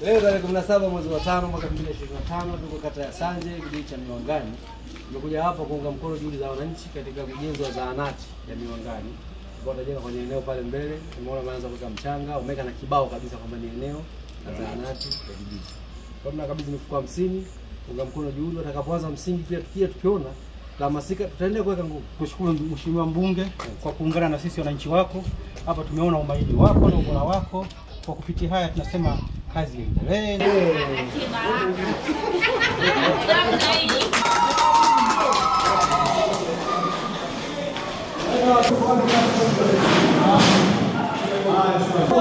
Leo tarehe 17 mwezi wa 5 mwaka 2025 tuko kata ya Sanje, kijiji cha Miwangani. Tumekuja hapa kuunga mkono juhudi za wananchi katika ujenzi wa zahanati ya Miwangani. Kwa watajenga kwenye eneo pale mbele, tumeona wameanza kuweka mchanga, umeweka na kibao kabisa kwamba ni eneo la zahanati ya kijiji. Kwa tunakabidhi mifuko 50 kuunga mkono juhudi, watakapoanza msingi pia tukiona hamasika tutaendelea kuweka nguvu. Kushukuru Mheshimiwa Mbunge kwa kuungana na sisi wananchi wako. Hapa tumeona umahiri wako na ubora wako. Kwa kupitia haya tunasema kazi iendelee. Kwa